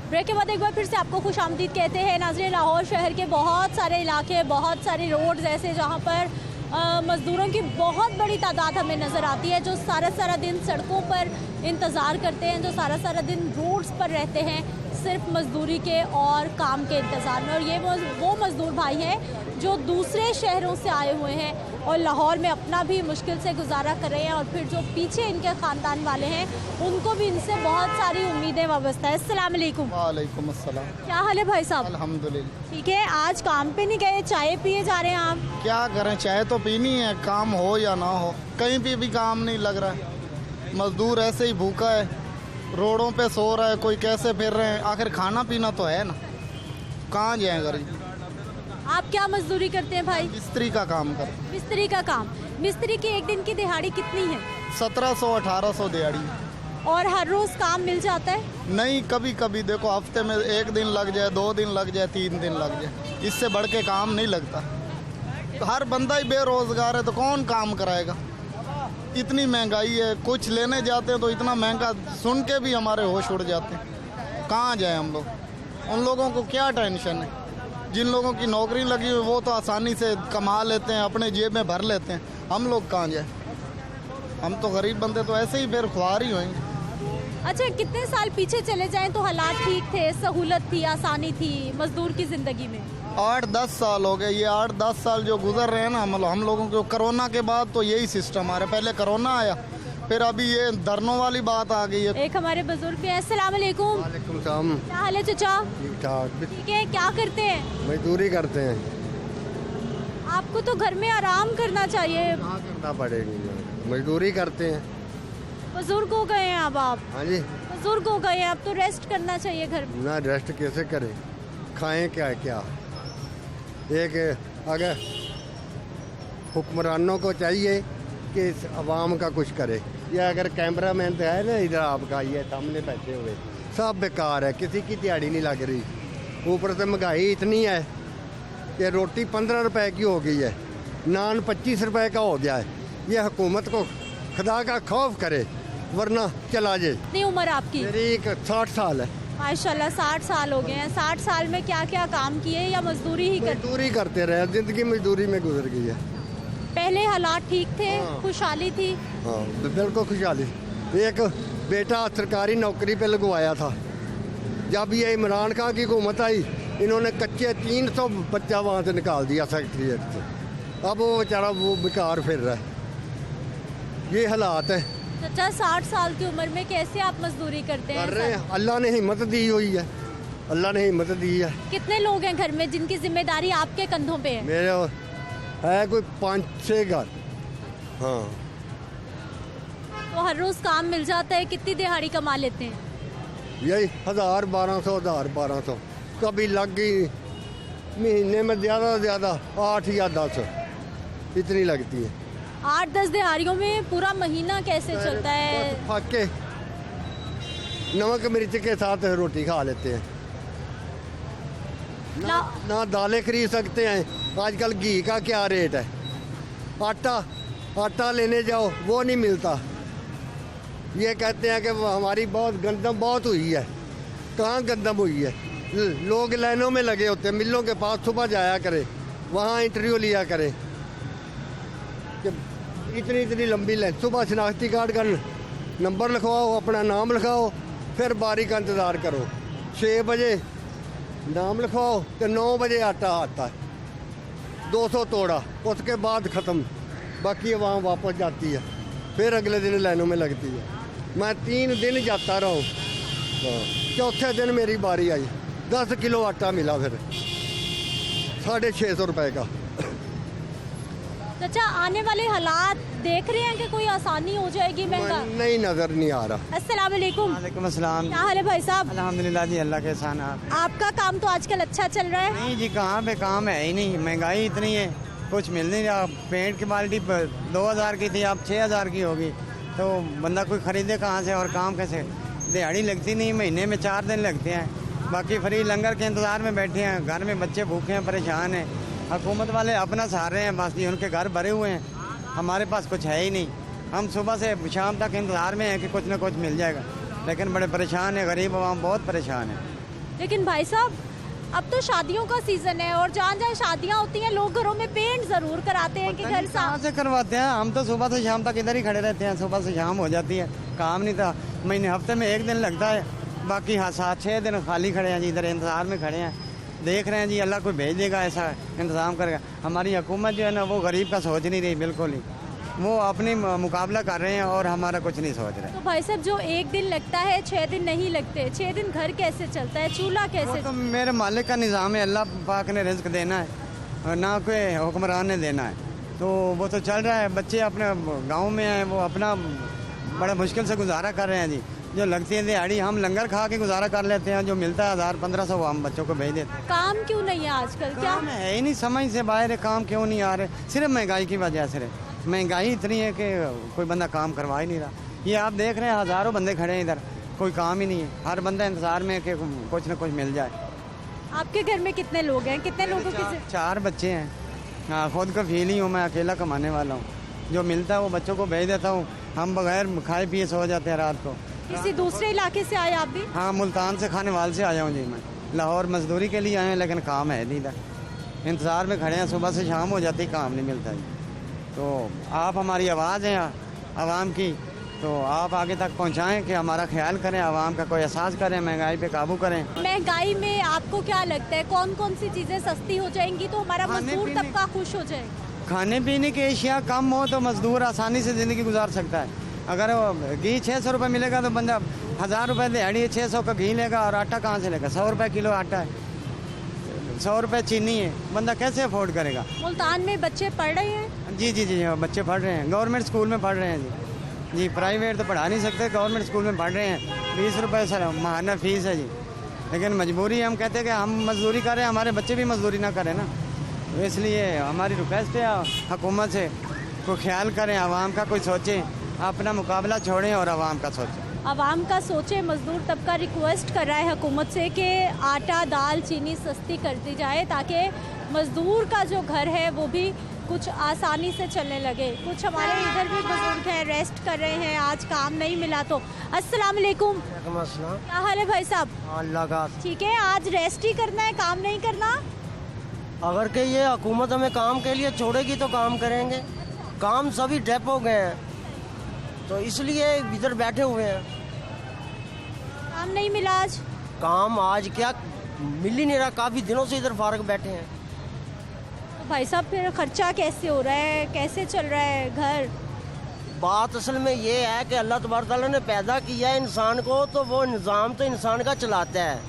ब्रेक के बाद एक बार फिर से आपको खुश आमदीद कहते हैं। नाज़रीन, लाहौर शहर के बहुत सारे इलाके, बहुत सारे रोड्स ऐसे जहाँ पर मज़दूरों की बहुत बड़ी तादाद हमें नज़र आती है, जो सारा दिन सड़कों पर इंतज़ार करते हैं, जो सारा दिन रोड्स पर रहते हैं, सिर्फ मज़दूरी के और काम के इंतज़ार में। और ये वो मज़दूर भाई हैं जो दूसरे शहरों से आए हुए हैं और लाहौर में अपना भी मुश्किल से गुजारा कर रहे हैं, और फिर जो पीछे इनके ख़ानदान वाले हैं उनको भी इनसे बहुत सारी उम्मीदें वाबस्ता है। अस्सलाम वालेकुम। वालेकुम अस्सलाम। क्या हाल है भाई साहब? अल्हम्दुलिल्लाह। ठीक है, आज काम पे नहीं गए, चाय पिए जा रहे हैं आप? क्या करें, चाय तो पीनी है, काम हो या ना हो, कहीं पे भी काम नहीं लग रहा है। मजदूर ऐसे ही भूखा है, रोडों पे सो रहा है, कोई कैसे फिर रहे हैं, आखिर खाना पीना तो है ना, कहाँ जाए गरीब। आप क्या मजदूरी करते हैं भाई? मिस्त्री का काम कर। मिस्त्री का काम। मिस्त्री की एक दिन की दिहाड़ी कितनी है? 1700-1800 दिहाड़ी। और हर रोज काम मिल जाता है? नहीं, कभी कभी देखो हफ्ते में 1 दिन लग जाए, 2 दिन लग जाए, 3 दिन लग जाए, इससे बढ़ के काम नहीं लगता। तो हर बंदा ही बेरोजगार है तो कौन काम कराएगा? इतनी महंगाई है, कुछ लेने जाते हैं तो इतना महंगा सुन के भी हमारे होश उड़ जाते हैं। कहाँ जाए हम लोग? उन लोगों को क्या टेंशन है? जिन लोगों की नौकरी लगी हुई वो तो आसानी से कमा लेते हैं, अपने जेब में भर लेते हैं। हम लोग कहाँ जाए? हम तो गरीब बंदे तो ऐसे ही बेरख्वार ही होंगे। अच्छा, कितने साल पीछे चले जाएं तो हालात ठीक थे, सहूलत थी, आसानी थी मजदूर की जिंदगी में? 8-10 साल हो गए। ये 8-10 साल जो गुजर रहे हैं ना, मतलब हम लोगों को कोरोना के बाद तो यही सिस्टम आ रहा है। पहले कोरोना आया, फिर अभी ये धरनों वाली बात आ गई है। एक हमारे बुजुर्ग भी हैं। अस्सलाम वालेकुम। वालेकुम सलाम। क्या हाल है चाचा? ठीक ठाक। ठीक है। क्या करते हैं? मजदूरी करते हैं। आपको तो घर में आराम करना चाहिए। कहाँ करना पड़ेगी? मजदूरी करते हैं। बुजुर्ग हो गए हैं अब आप? हाँ जी। बुजुर्ग हो गए हैं, अब तो रेस्ट करना चाहिए घर में। ना रेस्ट कैसे करें? खाएं क्या क्या? एक अगर हुक्मरानों को चाहिए कि इस अवाम का कुछ करे, या अगर कैमरामैन तो है ना इधर आपका, ये सामने बैठे हुए, सब बेकार है, किसी की दिहाड़ी नहीं लग रही। ऊपर से महंगाई इतनी है कि रोटी 15 रुपए की हो गई है, नान 25 रुपए का हो गया है। ये हुकूमत को खुदा का खौफ करे वरना चला जाए। कितनी उम्र आपकी? मेरी 60 साल है। माशाल्लाह 60 साल हो गए हैं। 60 साल में क्या क्या काम किए या मजदूरी ही करते? मजदूरी करते रहे, जिंदगी मजदूरी में गुजर गई है। पहले हालात ठीक थे? हाँ। खुशहाली थी? हाँ बिल्कुल खुशहाली। एक बेटा सरकारी नौकरी पे लगवाया था, जब ये इमरान खान की हुकूमत आई इन्होंने कच्चे 300 बच्चा वहाँ से निकाल दिया सेक्रेटरीट से। अब वो बेचारा वो बेकार फिर रहा है। ये हालात है। चाचा 60 साल की उम्र में कैसे आप मजदूरी करते हैं? कर रहे हैं, अल्लाह ने हिम्मत दी हुई है, अल्लाह ने हिम्मत दी है। कितने लोग हैं घर में जिनकी जिम्मेदारी आपके कंधों पे है? मेरे है कोई 5-6 घर। हाँ। तो हर रोज काम मिल जाता है? कितनी दिहाड़ी कमा लेते हैं? यही 1000-1200 कभी लग गई महीने में ज़्यादा से ज़्यादा 8 या 10 इतनी लगती है। 8-10 दिहाड़ियों में पूरा महीना कैसे चलता है? फाके नमक मिर्च के साथ रोटी खा लेते हैं। ना दालें खरीद सकते हैं। आजकल घी का क्या रेट है? आटा लेने जाओ वो नहीं मिलता। ये कहते हैं कि हमारी बहुत गंदम बहुत हुई है। कहाँ गंदम हुई है? लोग लाइनों में लगे होते हैं, मिलों के पास सुबह जाया करें, वहाँ इंटरव्यू लिया करें कि इतनी लंबी लाइन। सुबह शनाख्ती कार्ड का नंबर लिखवाओ, अपना नाम लिखाओ, फिर बारी का इंतज़ार करो। 6 बजे नाम लिखवाओ तो 9 बजे आटा आता है, 200 तोड़ा, उसके बाद ख़त्म। बाकी वहाँ वापस जाती है, फिर अगले दिन लाइनों में लगती है। मैं 3 दिन जाता रहा हूँ। चौथे दिन मेरी बारी आई, 10 किलो आटा मिला, फिर 650 रुपये का। चाचा आने वाले हालात देख रहे हैं कि कोई आसानी हो जाएगी? महंगा नहीं नजर नहीं आ रहा। अस्सलाम वालेकुम। वालेकुम अस्सलाम। क्या हाल है भाई साहब? अल्हम्दुलिल्लाह जी, अल्लाह के एहसान है। आपका काम तो आजकल अच्छा चल रहा है? नहीं जी, कहाँ पे काम है ही नहीं, महंगाई इतनी है, कुछ मिल नहीं रहा। पेंट की बाल्टी 2000 की थी, अब 6000 की होगी, तो बंदा कोई खरीदे कहाँ से और काम कैसे? दिहाड़ी लगती नहीं, महीने में 4 दिन लगते हैं। बाकी फ्री लंगर के इंतज़ार में बैठे हैं, घर में बच्चे भूखे हैं, परेशान हैं। हुकूमत वाले अपना सहारे हैं, बस ये उनके घर भरे हुए हैं, हमारे पास कुछ है ही नहीं। हम सुबह से शाम तक इंतज़ार में हैं कि कुछ ना कुछ मिल जाएगा, लेकिन बड़े परेशान हैं, गरीब आवाम बहुत परेशान है। लेकिन भाई साहब अब तो शादियों का सीज़न है और जहाँ जहाँ शादियाँ होती हैं लोग घरों में पेंट ज़रूर कराते हैं कि घर कहाँ से करवाते हैं? हम तो सुबह से शाम तक इधर ही खड़े रहते हैं, सुबह से शाम हो जाती है, काम नहीं था। महीने हफ्ते में 1 दिन लगता है, बाकी 7-6 दिन खाली खड़े हैं जी, इधर इंतज़ार में खड़े हैं, देख रहे हैं जी अल्लाह कोई भेज देगा, ऐसा इंतज़ाम करेगा। हमारी हुकूमत जो है ना वो गरीब का सोच नहीं रही बिल्कुल ही, वो अपनी मुकाबला कर रहे हैं और हमारा कुछ नहीं सोच रहे। तो भाई साहब जो 1 दिन लगता है 6 दिन नहीं लगते, 6 दिन घर कैसे चलता है, चूल्हा कैसे? तो मेरे मालिक का निज़ाम है, अल्लाह पाक ने रिज़्क देना है, ना कोई हुक्मरान ने देना है, तो वो तो चल रहा है। बच्चे अपने गाँव में हैं, वो अपना बड़ा मुश्किल से गुजारा कर रहे हैं जी। जो लगती है दिहाड़ी हम लंगर खा के गुजारा कर लेते हैं, जो मिलता है 1000-1500 वो हम बच्चों को भेज देते हैं। काम क्यों नहीं है आजकल? क्या काम है ही नहीं, समझ से बाहर है, काम क्यों नहीं आ रहे? सिर्फ महंगाई की वजह से। महंगाई इतनी है कि कोई बंदा काम करवा ही नहीं रहा। ये आप देख रहे हैं हज़ारों बंदे खड़े हैं इधर, कोई काम ही नहीं है। हर बंदा इंतज़ार में कि कुछ ना कुछ मिल जाए। आपके घर में कितने लोग हैं? कितने लोगों की? 4 बच्चे हैं। हाँ, खुद का फील ही हूँ, मैं अकेला कमाने वाला हूँ। जो मिलता है वो बच्चों को भेज देता हूँ। हम बगैर खाए पिए सो जाते हैं रात को। किसी दूसरे इलाके से आए आप भी? हाँ, मुल्तान से खानेवाल से आया हूँ जी मैं। लाहौर मजदूरी के लिए आए हैं, लेकिन काम है नहीं इधर। इंतज़ार में खड़े हैं, सुबह से शाम हो जाती, काम नहीं मिलता जी। तो आप हमारी आवाज़ हैं आवाम की, तो आप आगे तक पहुंचाएं कि हमारा ख्याल करें, आवाम का कोई एहसास करें, महंगाई पे काबू करें। महंगाई में आपको क्या लगता है कौन कौन सी चीज़ें सस्ती हो जाएंगी तो हमारा मजदूर तबका खुश हो जाएगा? खाने पीने की एशिया कम हो तो मजदूर आसानी से ज़िंदगी गुजार सकता है। अगर घी 600 रुपये मिलेगा तो बंदा 1000 रुपये दिहाड़ी 600 का घी लेगा, और आटा कहाँ से लेगा? 100 रुपये किलो आटा है, 100 रुपये चीनी है, बंदा कैसे अफोर्ड करेगा? मुल्तान में बच्चे पढ़ रहे हैं? जी जी जी, बच्चे पढ़ रहे हैं, गवर्नमेंट स्कूल में पढ़ रहे हैं जी। प्राइवेट तो पढ़ा नहीं सकते, गवर्नमेंट स्कूल में पढ़ रहे हैं। 20 रुपये सर माहाना फीस है जी, लेकिन मजबूरी हम कहते हैं कि हम मजदूरी करें, हमारे बच्चे भी मजदूरी ना करें ना। तो इसलिए हमारी रिक्वेस्ट है हुकूमत से, कोई ख्याल करें, आवाम का कोई सोचें, अपना मुकाबला छोड़ें और आवाम का सोचें। आवाम का सोचे, मजदूर तबका रिक्वेस्ट कर रहा है हुकूमत से कि आटा दाल चीनी सस्ती कर दी जाए ताकि मजदूर का जो घर है वो भी कुछ आसानी से चलने लगे। कुछ हमारे इधर भी बुजुर्ग हैं, रेस्ट कर रहे हैं, आज काम नहीं मिला तो। अस्सलाम वालेकुम, क्या हाल है भाई साहब? अल्लाह का ठीक है, आज रेस्ट ही करना है, काम नहीं करना? अगर के ये हुकूमत हमें काम के लिए छोड़ेगी तो काम करेंगे। काम सभी ठप हो गए हैं, तो इसलिए इधर बैठे हुए हैं। काम नहीं मिला आज? काम आज क्या मिल ही नहीं रहा, काफ़ी दिनों से इधर फारग बैठे हैं। तो भाई साहब फिर खर्चा कैसे हो रहा है, कैसे चल रहा है घर? बात असल में ये है कि अल्लाह तबारक तआला ने पैदा किया है इंसान को, तो वो निज़ाम तो इंसान का चलाता है।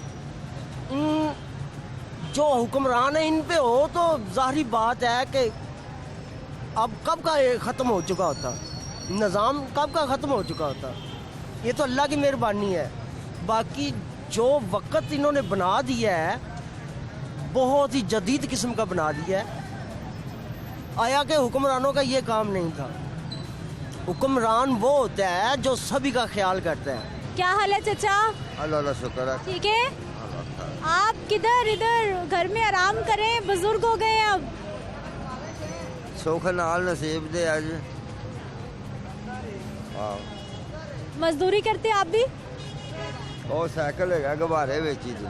इन जो हुक्मरान है इन पे हो तो ज़ाहिरी बात है कि अब कब का ये ख़त्म हो चुका होता, निज़ाम कब का ख़त्म हो चुका होता। ये तो अल्लाह की मेहरबानी है। बाकी जो वक्त इन्होंने बना दिया है बहुत ही जदीद किस्म का बना दिया है। आया कि हुक्मरानों का ये काम नहीं था। हुक्मरान वो होता है जो सभी का ख्याल करता है। क्या हाल है चचा? अल्लाह का शुक्र है। ठीक है, आप किधर इधर घर में आराम करें, बुजुर्ग हो गए हैं अब। सुख नाल नसीब दे आज। मजदूरी करते आप भी? और साइकिल है गुब्बारे बेची थी।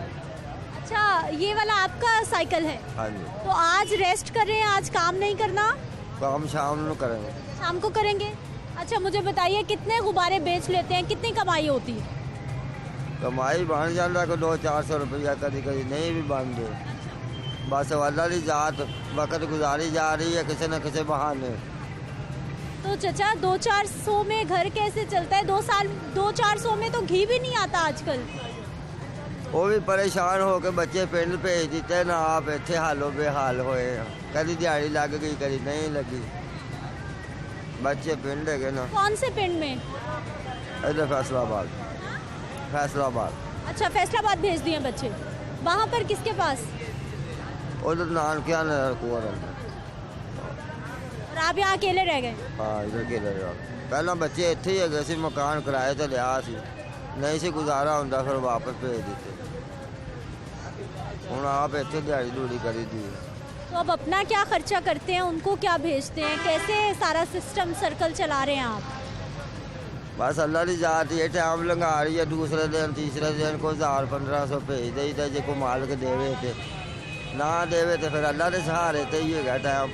अच्छा, ये वाला आपका साइकिल है? हाँ जी। तो आज रेस्ट कर रहे हैं, आज काम नहीं करना? काम शाम को करेंगे। शाम को करेंगे। अच्छा मुझे बताइए कितने गुब्बारे बेच लेते हैं, कितनी कमाई होती है? कमाई बन जाता को 200-400 रुपया, कभी कभी नहीं भी बन दे। बस अल्लाह की जात वक्त गुजारी जा रही है किसी न किसी बहाने। तो चचा 200-400 में घर कैसे चलता है? 200-400 में तो घी भी नहीं आता आजकल। वो भी परेशान हो के बच्चे पिंड भेज देते ना, आप इतने हालो बेहाल होए। कभी दिहाड़ी लग गई, कभी नहीं लगी। बच्चे पिंड है ना। कौन से पिंड में? इधर फैसलाबाद। फैसलाबाद। अच्छा, फैसलाबाद भेज दिए बच्चे। वहाँ पर किसके पास? उधर नानकिया ने कुंवर। और आप यहाँ अकेले रह गए? हाँ, इधर के पहला बच्चे इतने ही है सी, मकान किराए तो लिया सी, नहीं सी गुजारा होंदा, फिर वापस भेज देते। हुण आप इतने दिहाड़ी दूड़ी करी दी। तो अब अपना क्या खर्चा करते हैं, उनको क्या भेजते हैं, कैसे सारा सिस्टम सर्कल चला रहे हैं आप? बस अल्लाह की जात ये टाइम लंघा रही है। दूसरे दिन तीसरे दिन को 1000-1500 भेज देता, जो को मालिक देवे थे, ना देवे तो फिर अल्लाह के सहारे तो ही है टाइम।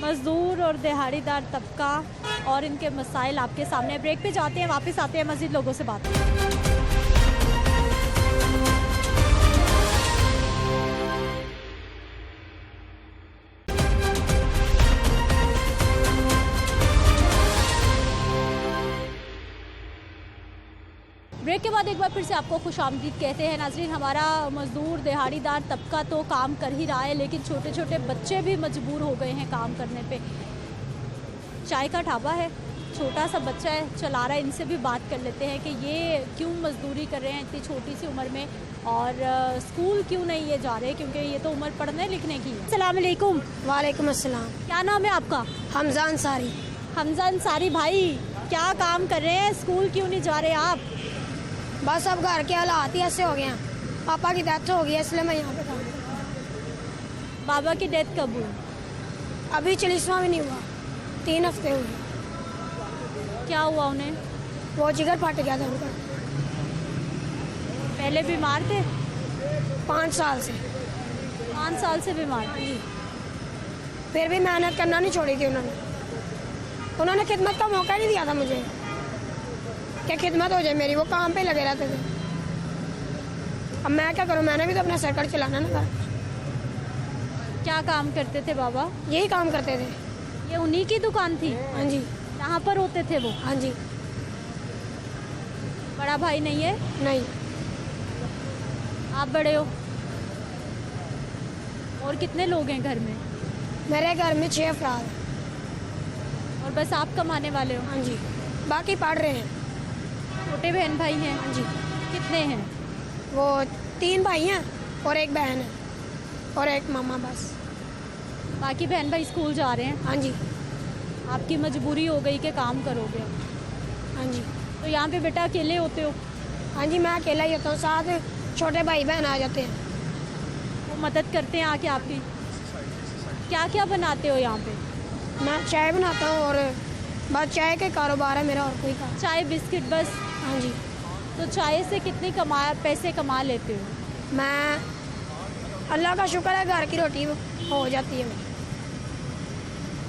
मजदूर और दिहाड़ीदार तबका और इनके मसाइल आपके सामने। ब्रेक पे जाते हैं, वापस आते हैं, मज़ीद लोगों से बात करते हैं। ब्रेक के बाद एक बार फिर से आपको खुशामदीद कहते हैं नाजरीन। हमारा मजदूर दिहाड़ीदार तबका तो काम कर ही रहा है, लेकिन छोटे छोटे बच्चे भी मजबूर हो गए हैं काम करने पे। चाय का ढाबा है, छोटा सा बच्चा है चला रहा है, इनसे भी बात कर लेते हैं कि ये क्यों मजदूरी कर रहे हैं इतनी छोटी सी उम्र में, और स्कूल क्यों नहीं ये जा रहे, क्योंकि ये तो उम्र पढ़ने लिखने की है। अस्सलाम वालेकुम। वालेकुम अस्सलाम। क्या नाम है आपका? हमजा अंसारी। हमजा अंसारी भाई, क्या काम कर रहे हैं, स्कूल क्यों नहीं जा रहे आप? बस अब घर के हालात ही ऐसे हो गए हैं, पापा की डेथ हो गई है इसलिए मैं यहाँ पे काम कर रहा हूँ। बाबा की डेथ कब हुई? अभी 40वां भी नहीं हुआ, 3 हफ्ते हुए। क्या हुआ उन्हें? वो जिगर फट गया था उनका। पहले बीमार थे? 5 साल से। 5 साल से बीमार? जी। फिर भी मेहनत करना नहीं छोड़ी थी उन्होंने खिदमत का मौका नहीं दिया था मुझे कि खिदमत हो जाए मेरी, वो काम पे लगे रहते थे। अब मैं क्या करूँ, मैंने भी तो अपना सर्कल चलाना ना था। क्या काम करते थे बाबा? यही काम करते थे। ये उन्हीं की दुकान थी? हाँ जी। यहाँ पर होते थे वो? हाँ जी। बड़ा भाई नहीं है? नहीं। आप बड़े हो? और कितने लोग हैं घर में? मेरे घर में 6 अफराद। और बस आप कमाने वाले हो? हाँ जी, बाकी पढ़ रहे हैं। छोटे बहन भाई हैं? हाँ जी। कितने हैं? वो 3 भाई हैं और 1 बहन है और 1 मामा बस। बाकी बहन भाई स्कूल जा रहे हैं? हाँ जी। आपकी मजबूरी हो गई कि काम करोगे? हाँ जी। तो यहाँ पे बेटा अकेले होते हो? हाँ जी, मैं अकेला ही होता हूँ, साथ छोटे भाई बहन आ जाते हैं। वो मदद करते हैं आके आपकी? क्या क्या बनाते हो यहाँ पे? मैं चाय बनाता हूँ और बस चाय का कारोबार है मेरा, और कोई काम। चाय बिस्किट बस? हाँ जी। तो चाय से कितने पैसे कमा लेते हो? मैं अल्लाह का शुक्र है घर की रोटी हो जाती है मेरी।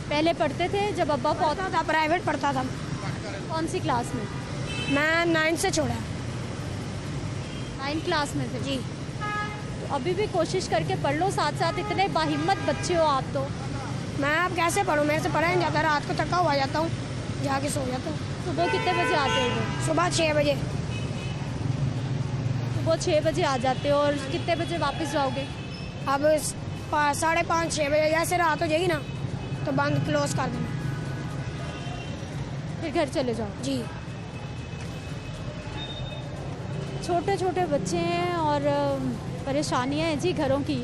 पहले पढ़ते थे जब अब्बा पढ़ता था, प्राइवेट पढ़ता था। कौन सी क्लास में? मैं 9th से छोड़ा। 9th क्लास में थे? जी। तो अभी भी कोशिश करके पढ़ लो साथ साथ, इतने बाहिम्मत बच्चे हो आप तो। मैं अब कैसे पढ़ूँ, मेरे से पढ़ा नहीं जाता, रात को थका हुआ जाता हूँ, जाके सो जाता हूँ। सुबह कितने बजे आते हो? सुबह 6 बजे। सुबह 6 बजे आ जाते हो और कितने बजे वापस जाओगे? अब 5:30 6 बजे जैसे रात हो जाएगी ना तो बंद क्लोज कर देना, फिर घर चले जाओ? जी। छोटे छोटे बच्चे हैं और परेशानियां हैं जी घरों की,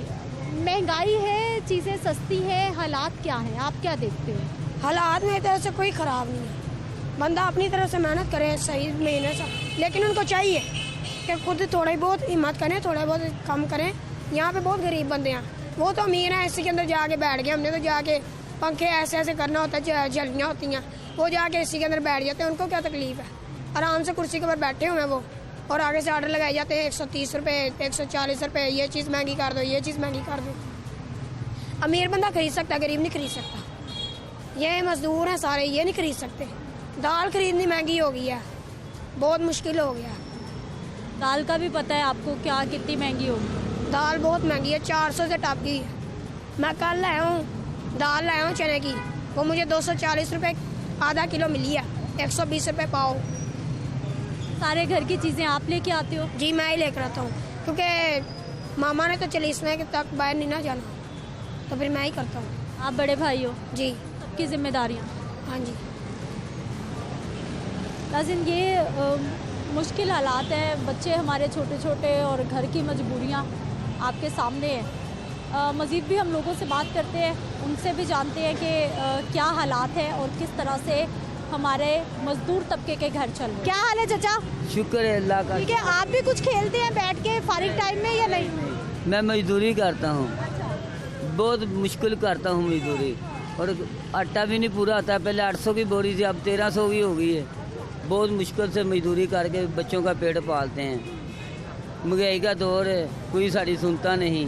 महंगाई है, चीज़ें सस्ती है, हालात क्या हैं, आप क्या देखते हो? हालात मेरी तरफ से कोई ख़राब नहीं है, बंदा अपनी तरफ से मेहनत करे सही महीने से, लेकिन उनको चाहिए कि खुद थोड़ी बहुत हिम्मत करें, थोड़ा बहुत कम करें। यहाँ पे बहुत गरीब बंदे हैं, वो तो अमीर हैं, इसी के अंदर जाके बैठ गए, हमने तो जाके पंखे ऐसे ऐसे करना होता है, जलियाँ होती हैं, वो जाके इसी के अंदर बैठ जाते हैं। उनको क्या तकलीफ है, आराम से कुर्सी के ऊपर बैठे हुए हैं वो, और आगे से ऑर्डर लगाए जाते हैं 130 रुपये 140 रुपये, ये चीज़ महंगी कर दो, ये चीज़ महंगी कर दो। अमीर बंदा खरीद सकता, गरीब नहीं खरीद सकता। ये मजदूर हैं सारे, ये नहीं खरीद सकते। दाल खरीदनी महंगी हो गई है, बहुत मुश्किल हो गया। दाल का भी पता है आपको क्या कितनी महंगी होगी? दाल बहुत महंगी है, 400 से टप गई है। मैं कल लाया हूँ दाल, लाया हूँ चने की, वो मुझे 240 रुपये आधा किलो मिली है, 120 रुपये पाव। सारे घर की चीज़ें आप लेके आते हो? जी, मैं ही लेकर आता हूँ, क्योंकि मामा ने तो 40वें तक बाहर नहीं ना जाना, तो फिर मैं ही करता हूँ। आप बड़े भाई हो? जी। सबकी जिम्मेदारियाँ? हाँ जी। लेकिन ये मुश्किल हालात हैं, बच्चे हमारे छोटे छोटे और घर की मजबूरियाँ आपके सामने हैं। मज़ीद भी हम लोगों से बात करते हैं, उनसे भी जानते हैं कि क्या हालात हैं और किस तरह से हमारे मजदूर तबके के घर चल रहे हैं। क्या हाल है चाचा? शुक्र है अल्लाह का। ठीक है, आप भी कुछ खेलते हैं बैठ के फारिग टाइम में या नहीं? मैं मजदूरी करता हूँ, बहुत मुश्किल करता हूँ मजदूरी, और आटा भी नहीं पूरा होता। पहले 800 की बोरी थी, अब 1300 की हो गई है। बहुत मुश्किल से मजदूरी करके बच्चों का पेट पालते हैं। महंगाई का दौर है, कोई साड़ी सुनता नहीं,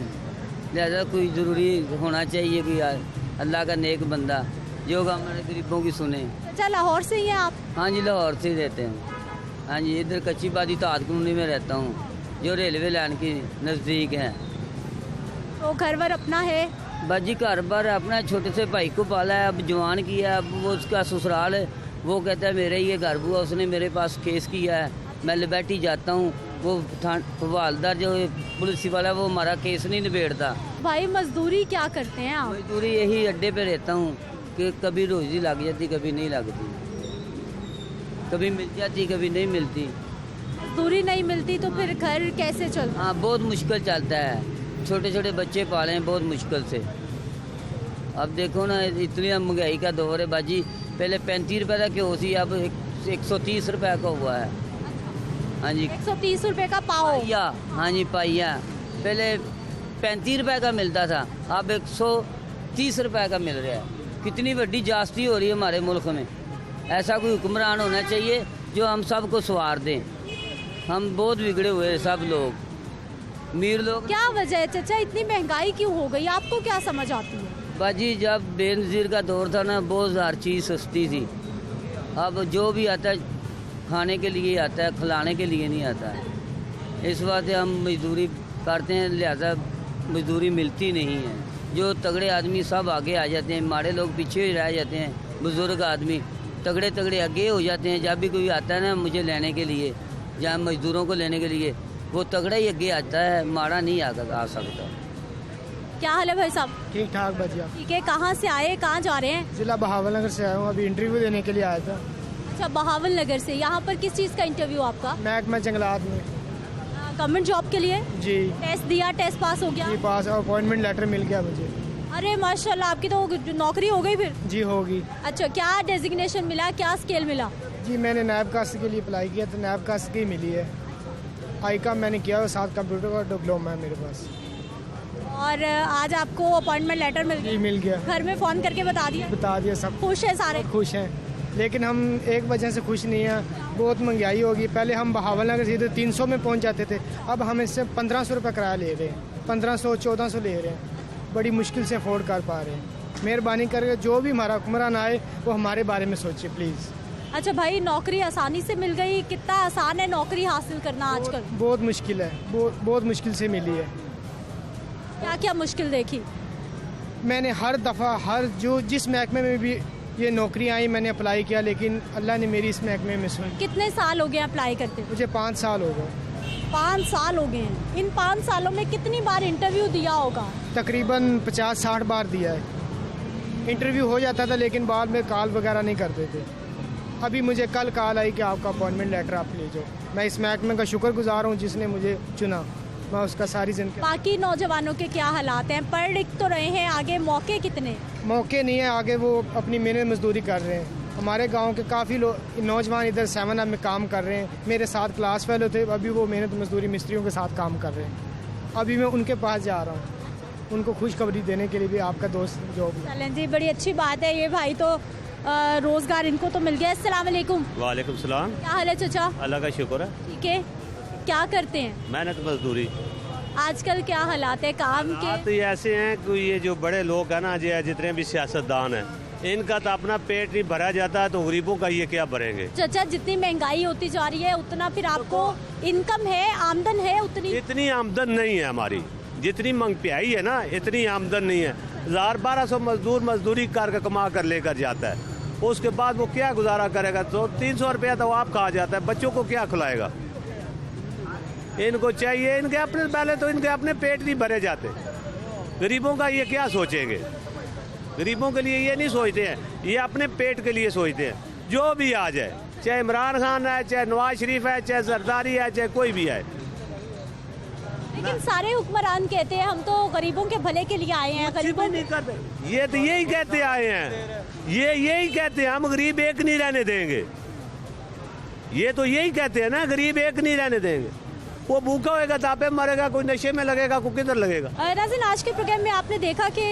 लिहाजा कोई ज़रूरी होना चाहिए कि यार अल्लाह का नेक बंदा जो हमारे गरीबों की सुने। अच्छा, लाहौर से ही हैं आप? हाँ जी, लाहौर से ही रहते हैं। हाँ जी, इधर कच्ची बादी ताज कॉलोनी में रहता हूँ, जो रेलवे लाइन के नज़दीक है। तो घर वर अपना है? बाजी घर बार अपना, छोटे से भाई को पाला है, अब जवान किया है, अब वो उसका ससुराल है, वो कहता है मेरे ही घर हुआ, उसने मेरे पास केस किया है, मैं लिबर्टी जाता हूँ, वो हवालदार जो पुलिस वाला वो हमारा केस नहीं निबेड़ता। भाई मजदूरी क्या करते हैं आप? मजदूरी यही अड्डे पे रहता हूँ कि कभी रोजी लग जाती, कभी नहीं लगती। कभी मिल जाती कभी नहीं मिलती। मजदूरी नहीं मिलती तो फिर घर कैसे चलता? हाँ बहुत मुश्किल चलता है, छोटे छोटे बच्चे पाले हैं बहुत मुश्किल से। अब देखो ना इतनी महंगाई का दौर है बाजी, पहले 35 रुपये का घ्यो सी, अब 130 रुपये का हुआ है। हाँ जी 130 रुपए का पाव। पाइया, हाँ जी पाइया। पहले 35 रुपये का मिलता था, अब 130 रुपये का मिल रहा है। कितनी बड़ी जास्ती हो रही है हमारे मुल्क में। ऐसा कोई हुक्मरान होना चाहिए जो हम सब को सवार दें। हम बहुत बिगड़े हुए हैं सब लोग, अमीर लोग। क्या वजह है चाचा, इतनी महंगाई क्यों हो गई? आपको क्या समझ आती है? बाजी जब बेनज़ीर का दौर था ना, बहुत हर चीज़ सस्ती थी। अब जो भी आता है खाने के लिए आता है, खिलाने के लिए नहीं आता है। इस बात से हम मजदूरी करते हैं, लिहाजा मजदूरी मिलती नहीं है। जो तगड़े आदमी सब आगे आ जाते हैं, माड़े लोग पीछे रह जाते हैं। बुज़ुर्ग आदमी तगड़े तगड़े आगे हो जाते हैं। जब भी कोई आता है ना मुझे लेने के लिए, जहाँ मजदूरों को लेने के लिए, वो तगड़ा ही आगे आता है, माड़ा नहीं आ सकता। क्या हाल है भाई साहब? ठीक ठाक बढ़िया। ठीक है, कहाँ से आए, कहाँ जा रहे हैं? जिला बहावल नगर से आया हूँ, अभी इंटरव्यू देने के लिए आया था। अच्छा, बहावल नगर से। यहाँ पर किस चीज़ का इंटरव्यू आपका? महकमा जंगलात में। गवर्नमेंट जॉब के लिए? जी। टेस्ट दिया, टेस्ट पास हो गया? जी पास, अपॉइंटमेंट लेटर मिल गया मुझे। अरे माशाल्लाह, आपकी तो नौकरी हो गई फिर? जी होगी। अच्छा, क्या डेजिग्नेशन मिला, क्या स्केल मिला? जी मैंने नायब कास्ट के लिए अप्लाई किया तो नायब कास्ट की मिली है। ICOM मैंने किया और 7 कंप्यूटर का डिप्लोमा है मेरे पास। और आज आपको अपॉइंटमेंट लेटर मिल गया? जी मिल गया। घर में फ़ोन करके बता दिया? सब खुश है सारे? खुश हैं, लेकिन हम एक वजह से खुश नहीं हैं। बहुत महंगाई होगी। पहले हम बहावल नगर सीधे 300 में पहुंच जाते थे, अब हम इससे 1500 रुपये किराया ले रहे हैं। 1500-1400 ले रहे हैं। बड़ी मुश्किल से अफोर्ड कर पा रहे हैं। मेहरबानी करके जो भी हमारा हुक्मरान आए वो हमारे बारे में सोचे प्लीज़। अच्छा भाई, नौकरी आसानी से मिल गई? कितना आसान है नौकरी हासिल करना आजकल? बहुत मुश्किल है, बहुत मुश्किल से मिली है। क्या क्या मुश्किल देखी? मैंने हर दफ़ा जिस महकमे में भी ये नौकरी आई मैंने अप्लाई किया, लेकिन अल्लाह ने मेरी इस महकमे में सुनी। कितने साल हो गए अप्लाई करते? मुझे 5 साल हो गए। 5 साल हो गए हैं। इन 5 सालों में कितनी बार इंटरव्यू दिया होगा? तकरीबन 50-60 बार दिया है। इंटरव्यू हो जाता था लेकिन बाद में कॉल वगैरह नहीं करते थे। अभी मुझे कल कॉल आई कि आपका अपॉइंटमेंट लेटर आप ले जाओ। मैं इस महकमे का शुक्रगुजार हूँ जिसने मुझे चुना, मैं उसका सारी जिंदगी। बाकी नौजवानों के क्या हालात हैं? पढ़ लिख तो रहे हैं, आगे मौके कितने? मौके नहीं है, आगे वो अपनी मेहनत मजदूरी कर रहे हैं। हमारे गांव के काफ़ी नौजवान इधर 7 में काम कर रहे हैं। मेरे साथ क्लास फेलो थे, अभी वो मेहनत मजदूरी मिस्त्रियों के साथ काम कर रहे हैं। अभी मैं उनके पास जा रहा हूँ, उनको खुशखबरी देने के लिए भी आपका दोस्त जॉब। चलें जी, बड़ी अच्छी बात है। ये भाई तो रोज़गार इनको तो मिल गया। अस्सलाम वालेकुम। वालेकुम सलाम। क्या हाल है चाचा? अल्लाह का शुक्र है। ठीक है, क्या करते हैं? मेहनत मजदूरी। आजकल क्या हालात है काम के? तो ये ऐसे हैं कि ये जो बड़े लोग हैं ना, जो जितने भी सियासतदान हैं, इनका तो अपना पेट नहीं भरा जाता है, तो गरीबों का ये क्या भरेंगे? चाचा, जितनी महंगाई होती जा रही है उतना फिर आपको इनकम है, आमदन है उतनी? इतनी आमदन नहीं है हमारी, जितनी महंगाई है ना इतनी आमदन नहीं है। 1000-1200 मजदूर मजदूरी करके कमा कर लेकर जाता है, उसके बाद वो क्या गुजारा करेगा? तो 300 रुपया तो आप खा जाता है, बच्चों को क्या खिलाएगा? इनको चाहिए, इनके अपने पहले तो इनके अपने पेट नहीं भरे जाते। गरीबों का ये क्या सोचेंगे? गरीबों के लिए ये नहीं सोचते हैं, ये अपने पेट के लिए सोचते हैं। जो भी आ जाए, चाहे इमरान खान है, चाहे नवाज शरीफ है, चाहे जरदारी है, चाहे कोई भी है। लेकिन सारे हुक्मरान कहते हैं हम तो गरीबों के भले के लिए आए हैं। गरीबों नहीं करते, ये तो यही कहते आए हैं, ये यही कहते हैं हम गरीब एक नहीं रहने देंगे। ये तो यही कहते हैं ना, गरीब एक नहीं रहने देंगे। वो भूखा होएगा, तापे मरेगा, कोई नशे में लगेगा, कोई किधर लगेगा। नाज़रीन, आज के प्रोग्राम में आपने देखा कि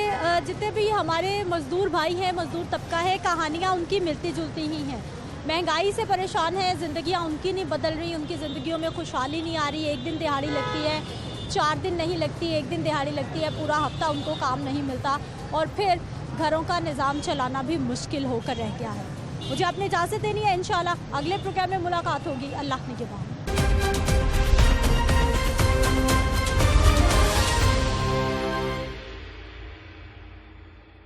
जितने भी हमारे मजदूर भाई हैं, मजदूर तबका है, कहानियाँ उनकी मिलती जुलती ही हैं। महंगाई से परेशान है, ज़िंदगियाँ उनकी नहीं बदल रही, उनकी ज़िंदगियों में खुशहाली नहीं आ रही। एक दिन दिहाड़ी लगती है, 4 दिन नहीं लगती, एक दिन दिहाड़ी लगती है, पूरा हफ्ता उनको काम नहीं मिलता और फिर घरों का निज़ाम चलाना भी मुश्किल होकर रह गया है। मुझे अपनी इजाज़त देनी है, इंशाल्लाह अगले प्रोग्राम में मुलाकात होगी। अल्लाह ने के बाद।